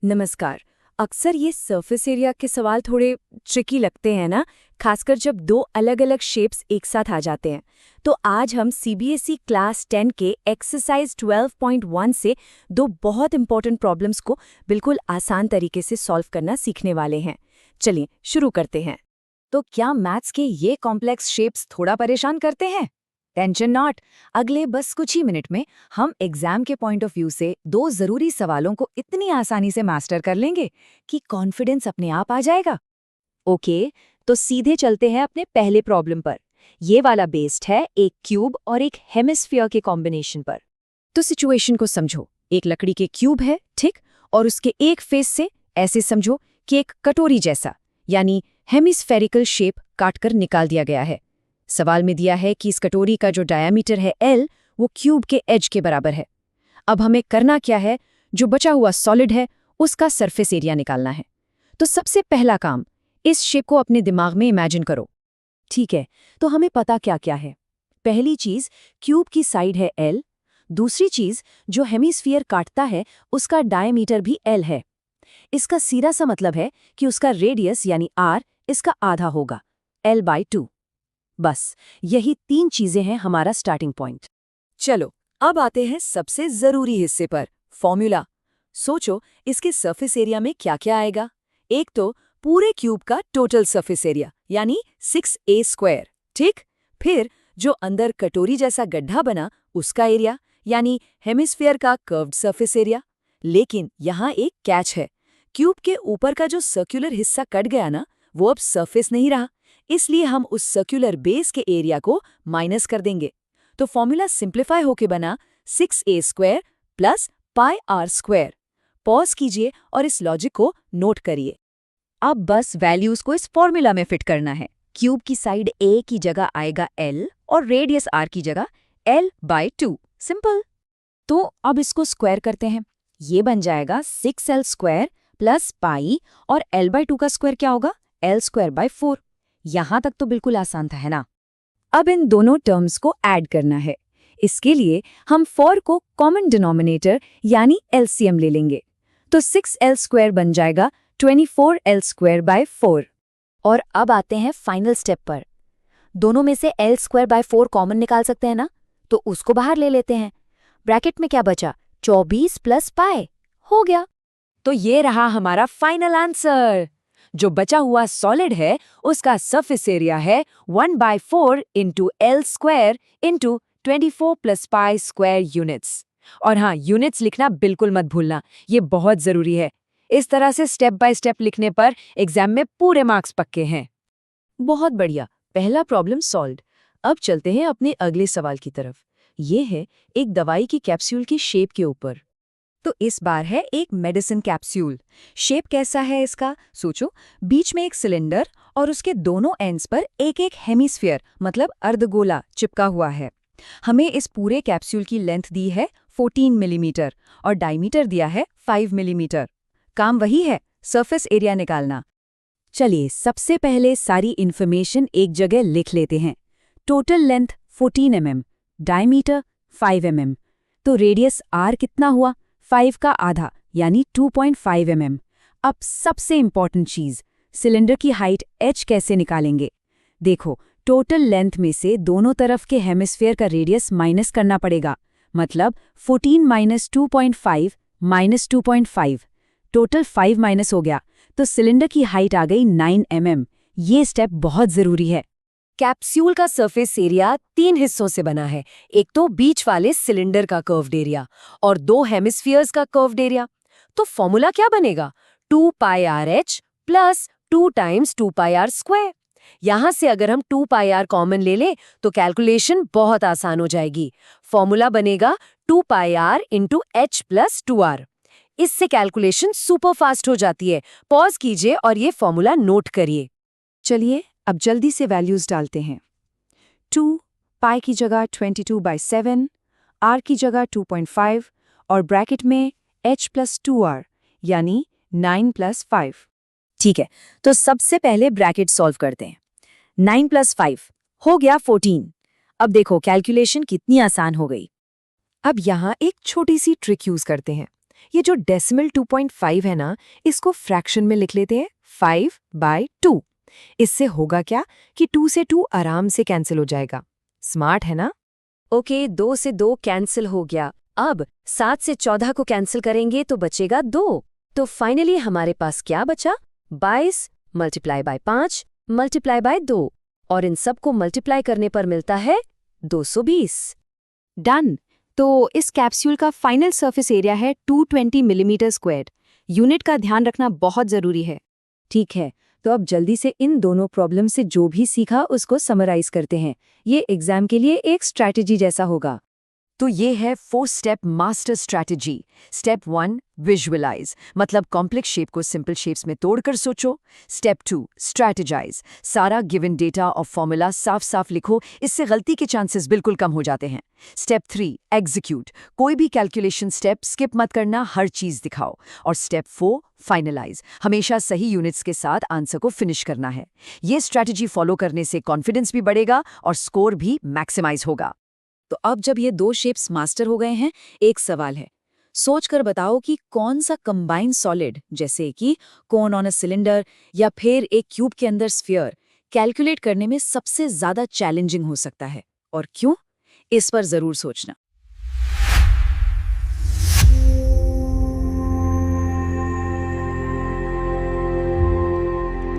नमस्कार। अक्सर ये सरफेस एरिया के सवाल थोड़े ट्रिकी लगते हैं ना, खासकर जब दो अलग-अलग शेप्स एक साथ आ जाते हैं। तो आज हम सीबीएसई क्लास 10 के एक्सरसाइज 12.1 से दो बहुत इंपॉर्टेंट प्रॉब्लम्स को बिल्कुल आसान तरीके से सॉल्व करना सीखने वाले हैं। चलिए शुरू करते हैं। तो क्या मैथ्स के ये कॉम्प्लेक्स शेप्स थोड़ा परेशान करते हैं? Tension not. अगले बस कुछ ही मिनट में हम एग्जाम के पॉइंट ऑफ व्यू से दो जरूरी सवालों को इतनी आसानी से मास्टर कर लेंगे कि कॉन्फिडेंस अपने आप आ जाएगा। ओके, तो सीधे चलते हैं अपने पहले प्रॉब्लम पर। ये वाला बेस्ड है एक क्यूब और एक हेमिस्फीयर के कॉम्बिनेशन पर। तो सिचुएशन को समझो। एक लकड़ी के क्यूब है, ठीक, और उसके एक फेस से ऐसे समझो कि एक कटोरी जैसा यानी हेमिस्फेरिकल शेप काटकर निकाल दिया गया है। सवाल में दिया है कि इस कटोरी का जो डायामीटर है L वो क्यूब के एज के बराबर है। अब हमें करना क्या है, जो बचा हुआ सॉलिड है उसका सरफेस एरिया निकालना है। तो सबसे पहला काम, इस शेप को अपने दिमाग में इमेजिन करो। ठीक है, तो हमें पता क्या क्या है। पहली चीज, क्यूब की साइड है L। दूसरी चीज, जो हेमिस्फीयर काटता है उसका डायमीटर भी L है। इसका सीधा सा मतलब है कि उसका रेडियस यानी R इसका आधा होगा, L/2। बस यही तीन चीजें हैं हमारा स्टार्टिंग पॉइंट। चलो अब आते हैं सबसे जरूरी हिस्से पर, फॉर्मूला। सोचो इसके सरफेस एरिया में क्या क्या आएगा। एक तो पूरे क्यूब का टोटल सरफेस एरिया यानी 6a², ठीक। फिर जो अंदर कटोरी जैसा गड्ढा बना उसका एरिया यानी हेमिस्फीयर का कर्व्ड सरफेस एरिया। लेकिन यहाँ एक कैच है, क्यूब के ऊपर का जो सर्कुलर हिस्सा कट गया ना, वो अब सरफेस नहीं रहा, इसलिए हम उस सर्कुलर बेस के एरिया को माइनस कर देंगे। तो फॉर्मूला सिंप्लीफाई होके बना 6a² प्लस πr²। पॉज कीजिए और इस लॉजिक को नोट करिए। अब बस वैल्यूज को इस फॉर्मूला में फिट करना है। क्यूब की साइड A की जगह आएगा L और रेडियस R की जगह L/2। सिंपल। तो अब इसको स्क्वायर करते हैं। ये बन जाएगा 6L² प्लस पाई और L/2 का स्क्वायर क्या होगा, L²/4। यहां तक तो बिल्कुल आसान था, है ना। अब इन दोनों टर्म्स को ऐड करना है। इसके लिए हम 4 को कॉमन डिनोमिनेटर यानी LCM ले लेंगे। तो 6L² बन जाएगा 24L²/4। और अब आते हैं फाइनल स्टेप पर। दोनों में से L²/4 कॉमन निकाल सकते हैं ना, तो उसको बाहर ले लेते हैं। ब्रैकेट में क्या बचा, 24 प्लस पाई। हो गया। तो ये रहा हमारा फाइनल आंसर। जो बचा हुआ सॉलिड है उसका सरफेस एरिया है 1/4 into L² into 24 plus π² units. और हाँ, यूनिट्स लिखना बिल्कुल मत भूलना, ये बहुत जरूरी है। इस तरह से स्टेप बाय स्टेप लिखने पर एग्जाम में पूरे मार्क्स पक्के हैं। बहुत बढ़िया, पहला प्रॉब्लम सॉल्व्ड। अब चलते हैं अपने अगले सवाल की तरफ। ये है एक दवाई की कैप्सूल की शेप के ऊपर। तो इस बार है एक मेडिसिन कैप्सूल। शेप कैसा है इसका, सोचो। बीच में एक सिलेंडर और उसके दोनों एंड्स पर एक एक हेमिस्फीयर मतलब अर्धगोला चिपका हुआ है। हमें इस पूरे कैप्सूल की लेंथ दी है 14 मिलीमीटर और डायमीटर दिया है 5 मिलीमीटर। काम वही है, सरफेस एरिया निकालना। चलिए सबसे पहले सारी इन्फॉर्मेशन एक जगह लिख लेते हैं। Total length 14 mm, diameter 5 mm। तो रेडियस R कितना हुआ, 5 का आधा यानी 2.5 mm। अब सबसे इंपॉर्टेंट चीज, सिलेंडर की हाइट h कैसे निकालेंगे। देखो, टोटल लेंथ में से दोनों तरफ के हेमिस्फीयर का रेडियस माइनस करना पड़ेगा। मतलब 14 माइनस 2.5 माइनस 2.5, टोटल 5 माइनस हो गया, तो सिलेंडर की हाइट आ गई 9 mm। ये स्टेप बहुत जरूरी है। कैप्सूल का सरफेस एरिया 3 हिस्सों से बना है, एक तो बीच वाले सिलेंडर का कर्व्ड एरिया और 2 हेमिस्फीयर्स का कर्व्ड एरिया। तो फॉर्मूला क्या बनेगा, 2πrh प्लस 2 टाइम्स 2πr²। यहां से अगर हम 2πr कॉमन ले लें तो कैलकुलेशन बहुत आसान हो जाएगी। फॉर्मूला बनेगा 2πr into h plus 2r। इससे कैलकुलेशन सुपर फास्ट हो जाती है। पॉज कीजिए और ये फॉर्मूला नोट करिए। चलिए अब जल्दी से वैल्यूज डालते हैं। 2 पाई की जगह 22/7, r की जगह 2.5 और ब्रैकेट में h प्लस 2r यानी 9 प्लस 5। ठीक है, तो सबसे पहले ब्रैकेट सॉल्व करते हैं। 9 प्लस 5 हो गया 14। अब देखो कैलकुलेशन कितनी आसान हो गई। अब यहाँ एक छोटी सी ट्रिक यूज करते हैं। ये जो डेसिमल 2.5 है ना, इसको फ्रैक्शन में लिख लेते हैं 5/2। इससे होगा क्या कि 2 से 2 आराम से कैंसिल हो जाएगा। स्मार्ट है ना? ओके, 2 से 2 कैंसिल हो गया। अब 7 से 14 को कैंसिल करेंगे तो बचेगा 2। तो फाइनली हमारे पास क्या बचा? 22 मल्टीप्लाई बाय 5 मल्टीप्लाई बाय 2, और इन सब को मल्टीप्लाई करने पर मिलता है 220। डन। तो इस कैप्सूल का फाइनल सरफेस एरिया है 220 मिलीमीटर स्क्वायर। यूनिट का ध्यान रखना बहुत जरूरी है। ठीक है, तो अब जल्दी से इन दोनों प्रॉब्लम से जो भी सीखा उसको समराइज करते हैं। ये एग्जाम के लिए एक स्ट्रैटेजी जैसा होगा। तो ये है 4 step master strategy. Step 1 visualise, मतलब कॉम्प्लेक्स शेप को सिंपल शेप्स में तोड़कर सोचो। स्टेप 2 स्ट्रैटेजाइज, सारा गिवन डेटा और फॉर्मूला साफ साफ लिखो, इससे गलती के चांसेस बिल्कुल कम हो जाते हैं। स्टेप 3 एग्जीक्यूट, कोई भी कैलकुलेशन स्टेप स्किप मत करना, हर चीज दिखाओ। और स्टेप 4 फाइनलाइज, हमेशा सही यूनिट्स के साथ आंसर को फिनिश करना है। ये स्ट्रैटेजी फॉलो करने से कॉन्फिडेंस भी बढ़ेगा और स्कोर भी मैक्सिमाइज होगा। तो अब जब ये 2 शेप्स मास्टर हो गए हैं, एक सवाल है। सोचकर बताओ कि कौन सा कंबाइंड सॉलिड, जैसे कि कोन ऑन अ सिलेंडर या फिर एक क्यूब के अंदर स्फीयर, कैलकुलेट करने में सबसे ज्यादा चैलेंजिंग हो सकता है और क्यों? इस पर जरूर सोचना।